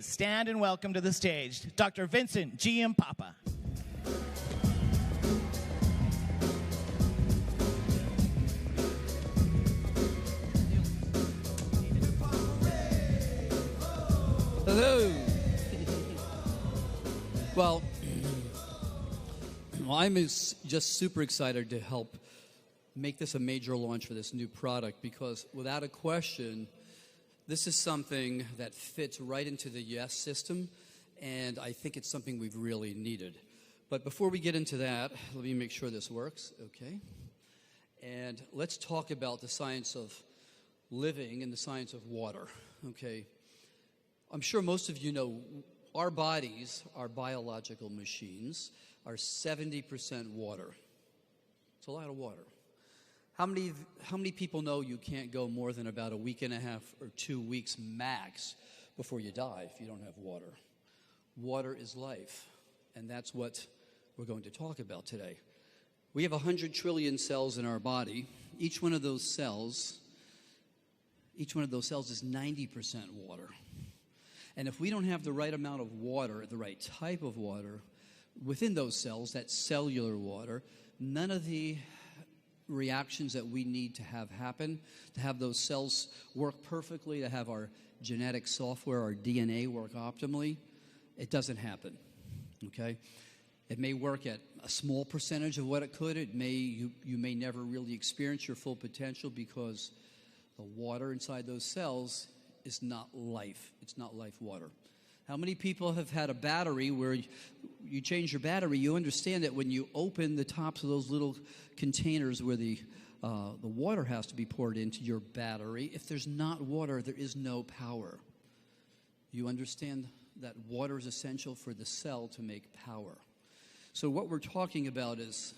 stand and welcome to the stage Dr. Vincent Giampapa. Hello. Well, I'm just super excited to help make this a major launch for this new product because without a question, this is something that fits right into the Yes system, and I think it's something we've really needed. But before we get into that, let me make sure this works, okay? And let's talk about the science of living and the science of water, okay? I'm sure most of you know our bodies, our biological machines, are 70% water. It's a lot of water. How many people know you can't go more than about a week and a half or 2 weeks max before you die if you don't have water? Water is life, and that's what we're going to talk about today. We have 100 trillion cells in our body. Each one of those cells is 90% water. And if we don't have the right amount of water, the right type of water, within those cells, that cellular water, none of the reactions that we need to have happen, to have those cells work perfectly, to have our genetic software, our DNA work optimally, it doesn't happen, okay? It may work at a small percentage of what it could. You may never really experience your full potential because the water inside those cells is not life. It's not life water. How many people have had a battery where you change your battery? You understand that when you open the tops of those little containers where the water has to be poured into your battery, if there's not water, there is no power. You understand that water is essential for the cell to make power. So what we're talking about is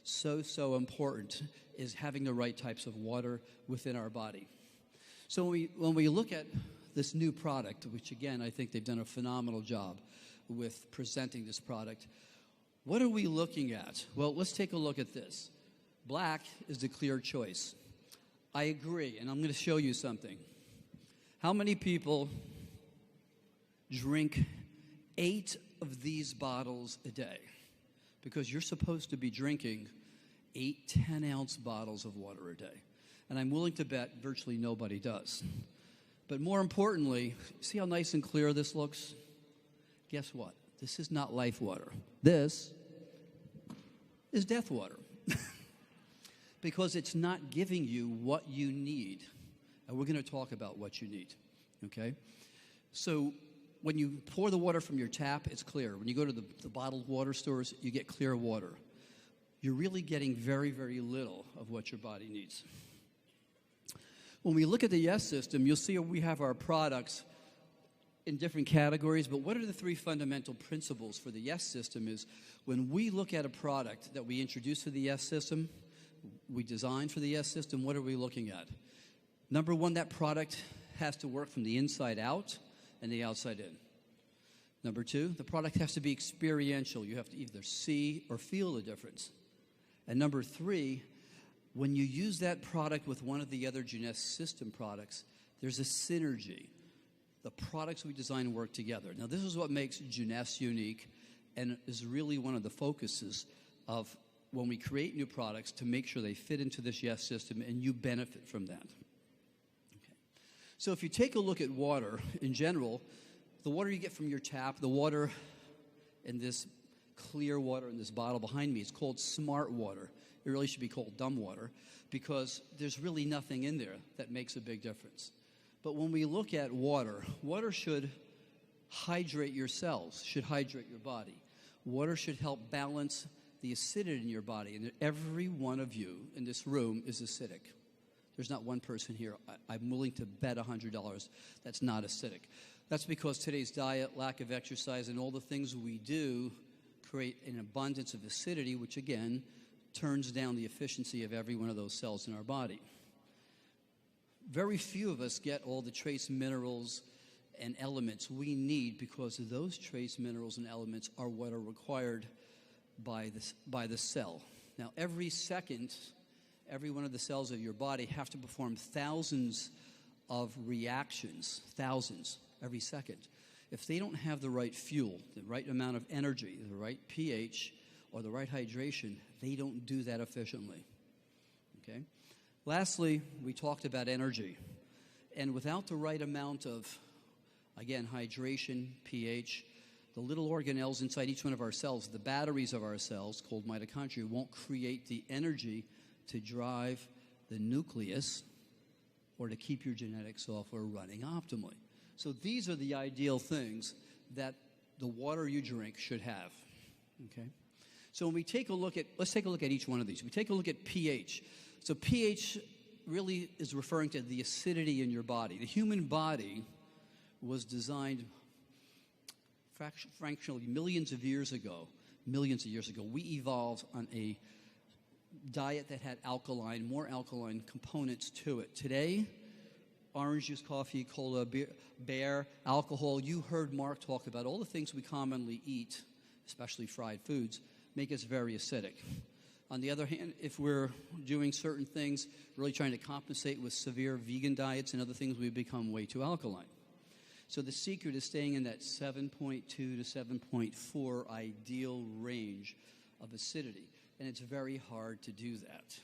so important, is having the right types of water within our body. So when we look at this new product, which again, I think they've done a phenomenal job with presenting this product, what are we looking at? Well, let's take a look at this. Black is the clear choice. I agree, and I'm going to show you something. How many people drink 8 of these bottles a day? Because you're supposed to be drinking 8 10-ounce bottles of water a day. And I'm willing to bet virtually nobody does. But more importantly, see how nice and clear this looks? Guess what? This is not life water. This is death water. Because it's not giving you what you need. And we're going to talk about what you need, okay? So when you pour the water from your tap, it's clear. When you go to the bottled water stores, you get clear water. You're really getting very, very little of what your body needs. When we look at the Yes system, you'll see we have our products in different categories, but what are the 3 fundamental principles for the Yes system is when we look at a product that we introduce to the Yes system, we design for the Yes system, what are we looking at? Number 1, that product has to work from the inside out and the outside in. Number 2, the product has to be experiential. You have to either see or feel the difference. And number 3, when you use that product with one of the other Jeunesse system products, there's a synergy. The products we design work together. Now, this is what makes Jeunesse unique and is really one of the focuses of when we create new products to make sure they fit into this Yes system and you benefit from that. Okay. So if you take a look at water in general, the water you get from your tap, the water in this clear water in this bottle behind me, it's called smart water. It really should be called dumb water because there's really nothing in there that makes a big difference. But when we look at water, water should hydrate your cells, should hydrate your body. Water should help balance the acidity in your body. And every one of you in this room is acidic. There's not one person here, I'm willing to bet $100 that's not acidic. That's because today's diet, lack of exercise, and all the things we do create an abundance of acidity, which again turns down the efficiency of every one of those cells in our body. Very few of us get all the trace minerals and elements we need because those trace minerals and elements are what are required by the cell. Now, every second, every one of the cells of your body have to perform thousands of reactions, thousands every second. If they don't have the right fuel, the right amount of energy, the right pH, or the right hydration, they don't do that efficiently. Okay? Lastly, we talked about energy. And without the right amount of, again, hydration, pH, the little organelles inside each one of our cells, the batteries of our cells, called mitochondria, won't create the energy to drive the nucleus or to keep your genetic software running optimally. So these are the ideal things that the water you drink should have. Okay? So when we take a look at, let's take a look at each one of these. We take a look at pH. So pH really is referring to the acidity in your body. The human body was designed fractionally millions of years ago. We evolved on a diet that had more alkaline components to it. Today, orange juice, coffee, cola, beer, alcohol. You heard Mark talk about all the things we commonly eat, especially fried foods, make us very acidic. On the other hand, if we're doing certain things, really trying to compensate with severe vegan diets and other things, we become way too alkaline. So the secret is staying in that 7.2 to 7.4 ideal range of acidity. And it's very hard to do that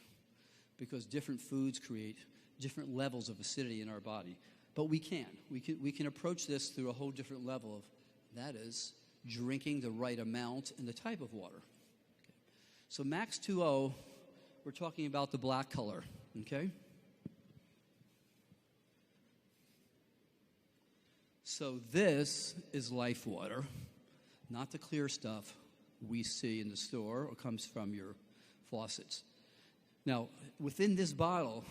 because different foods create different levels of acidity in our body. But we can. We can approach this through a whole different level of, that is, drinking the right amount and the type of water. Okay. So MX2, we're talking about the black color, okay? So this is life water, not the clear stuff we see in the store or comes from your faucets. Now, within this bottle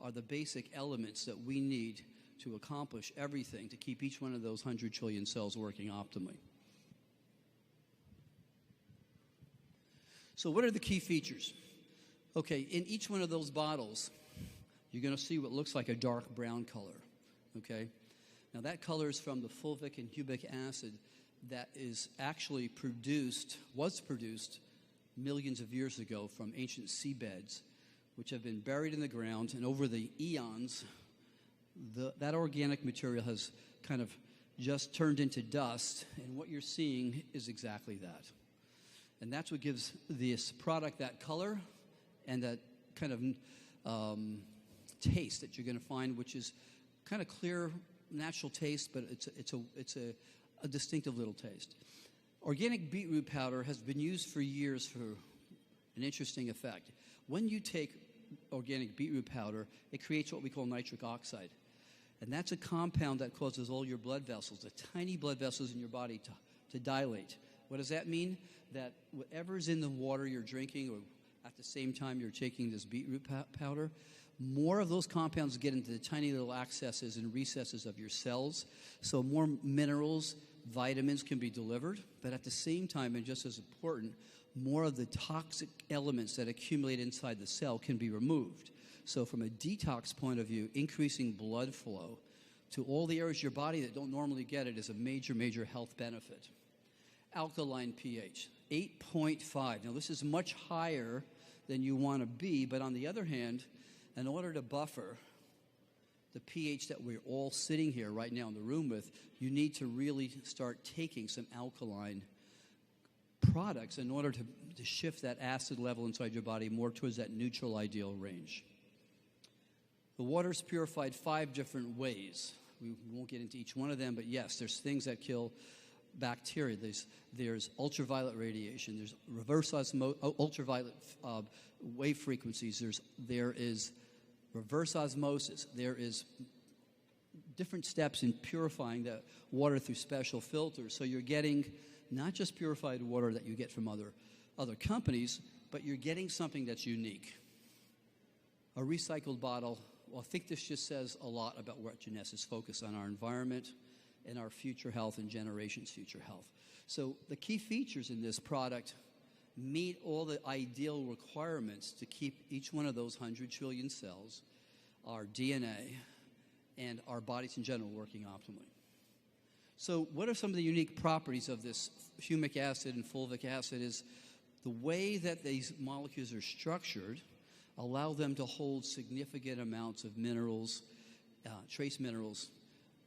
are the basic elements that we need to accomplish everything to keep each one of those 100 trillion cells working optimally. So what are the key features? Okay, in each one of those bottles, you're going to see what looks like a dark brown color, okay? Now that color is from the fulvic and humic acid that is actually was produced millions of years ago from ancient seabeds, which have been buried in the ground, and over the eons, that organic material has kind of just turned into dust, and what you're seeing is exactly that. And that's what gives this product that color and that kind of taste that you're going to find, which is kind of clear, natural taste, but it's a distinctive little taste. Organic beetroot powder has been used for years for an interesting effect. When you take organic beetroot powder, it creates what we call nitric oxide. And that's a compound that causes all your blood vessels, the tiny blood vessels in your body, to dilate. What does that mean? That whatever's in the water you're drinking, or at the same time you're taking this beetroot powder, more of those compounds get into the tiny little accesses and recesses of your cells, so more minerals, vitamins can be delivered, but at the same time, and just as important, more of the toxic elements that accumulate inside the cell can be removed. So from a detox point of view, increasing blood flow to all the areas of your body that don't normally get it is a major, major health benefit. Alkaline pH, 8.5. Now this is much higher than you want to be, but on the other hand, in order to buffer the pH that we're all sitting here right now in the room with, you need to really start taking some alkaline products in order to shift that acid level inside your body more towards that neutral ideal range. The water is purified 5 different ways. We won't get into each one of them, but yes, there's things that kill bacteria. There's ultraviolet radiation. There's reverse ultraviolet wave frequencies. There is reverse osmosis. There is different steps in purifying that water through special filters. So you're getting not just purified water that you get from other companies, but you're getting something that's unique. A recycled bottle, well, I think this just says a lot about what Jeunesse is focused on, our environment and our future health and generations' future health. So the key features in this product meet all the ideal requirements to keep each one of those 100 trillion cells, our DNA, and our bodies in general working optimally. So what are some of the unique properties of this humic acid and fulvic acid is the way that these molecules are structured allow them to hold significant amounts of minerals, trace minerals,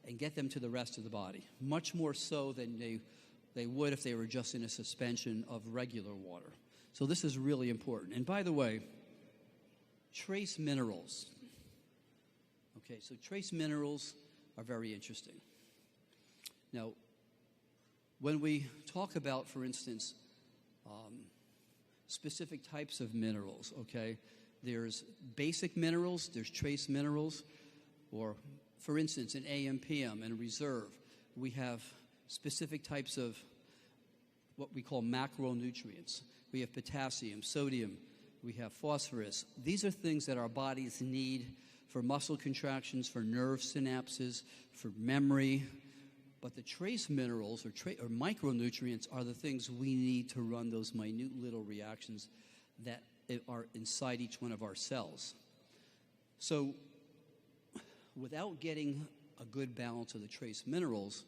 and get them to the rest of the body, much more so than they would if they were just in a suspension of regular water. So this is really important. And by the way, trace minerals. Okay, so trace minerals are very interesting. Now, when we talk about, for instance, specific types of minerals, okay, there's basic minerals, there's trace minerals, or, for instance, in AM, PM, and reserve, we have specific types of what we call macronutrients. We have potassium, sodium, we have phosphorus. These are things that our bodies need for muscle contractions, for nerve synapses, for memory. But the trace minerals or micronutrients are the things we need to run those minute little reactions that are inside each one of our cells. So without getting a good balance of the trace minerals,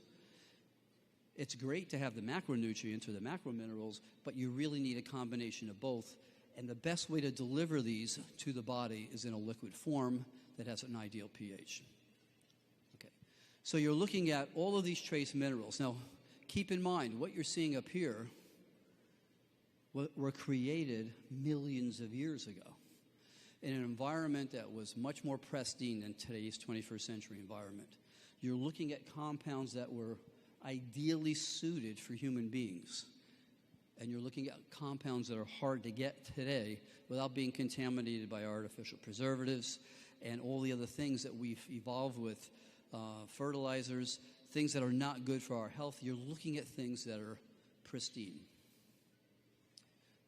it's great to have the macronutrients or the macrominerals, but you really need a combination of both. And the best way to deliver these to the body is in a liquid form that has an ideal pH. Okay. So you're looking at all of these trace minerals. Now, keep in mind, what you're seeing up here were created millions of years ago in an environment that was much more pristine than today's 21st century environment. You're looking at compounds that were ideally suited for human beings. And you're looking at compounds that are hard to get today without being contaminated by artificial preservatives and all the other things that we've evolved with, fertilizers, things that are not good for our health. You're looking at things that are pristine.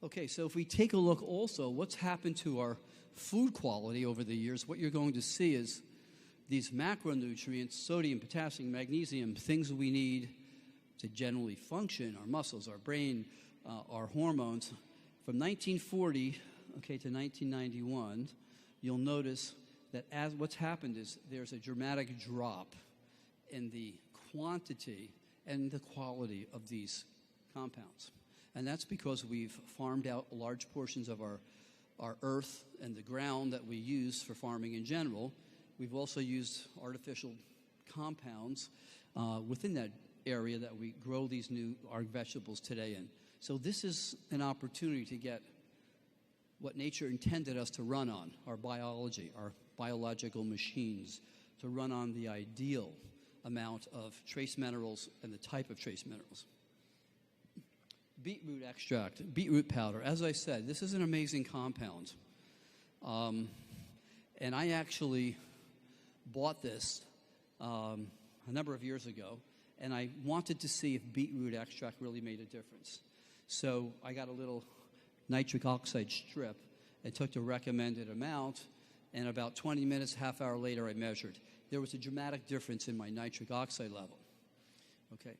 Okay, so if we take a look also, what's happened to our food quality over the years, what you're going to see is these macronutrients, sodium, potassium, magnesium, things we need to generally function, our muscles, our brain, our hormones. From 1940 to 1991, you'll notice that as what's happened is there's a dramatic drop in the quantity and the quality of these compounds. And that's because we've farmed out large portions of our earth and the ground that we use for farming in general. We've also used artificial compounds within that area that we grow our vegetables today in. So this is an opportunity to get what nature intended us to run on, our biology, our biological machines, to run on the ideal amount of trace minerals and the type of trace minerals. Beetroot extract, beetroot powder. As I said, this is an amazing compound. And I actually bought this a number of years ago, and I wanted to see if beetroot extract really made a difference. So I got a little nitric oxide strip and took the recommended amount, and about 20 minutes, half hour later, I measured. There was a dramatic difference in my nitric oxide level. Okay,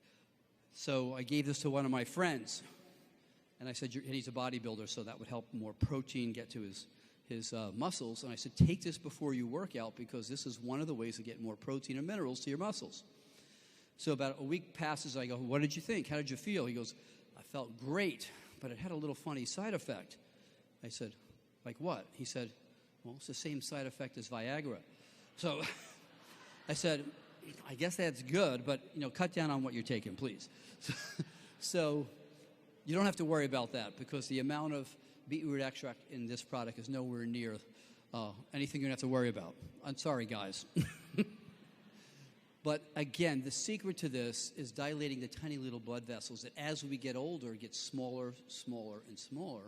so I gave this to one of my friends, and I said, he's a bodybuilder, so that would help more protein get to his muscles. And I said, take this before you work out, because this is one of the ways to get more protein and minerals to your muscles. So about a week passes, I go, what did you think? How did you feel? He goes, I felt great, but it had a little funny side effect. I said, like what? He said, well, it's the same side effect as Viagra. So I said, I guess that's good, but cut down on what you're taking, please. So you don't have to worry about that, because the amount of beetroot extract in this product is nowhere near anything you're going to have to worry about. I'm sorry, guys. But again, the secret to this is dilating the tiny little blood vessels that as we get older get smaller, smaller, and smaller,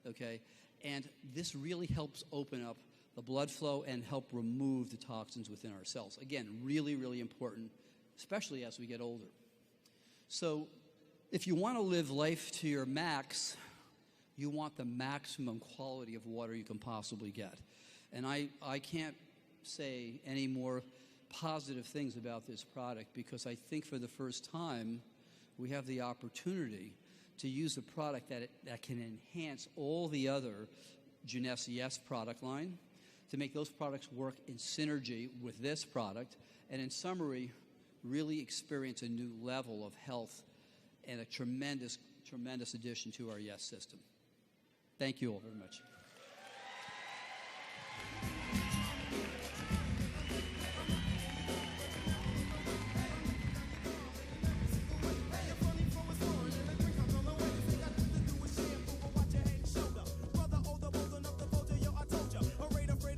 okay? And this really helps open up the blood flow and help remove the toxins within our cells. Again, really, really important, especially as we get older. So if you want to live life to your max, you want the maximum quality of water you can possibly get. And I can't say any more positive things about this product, because I think for the first time we have the opportunity to use a product that can enhance all the other Jeunesse product line, to make those products work in synergy with this product, and in summary, really experience a new level of health and a tremendous, tremendous addition to our Yes system. Thank you all very much.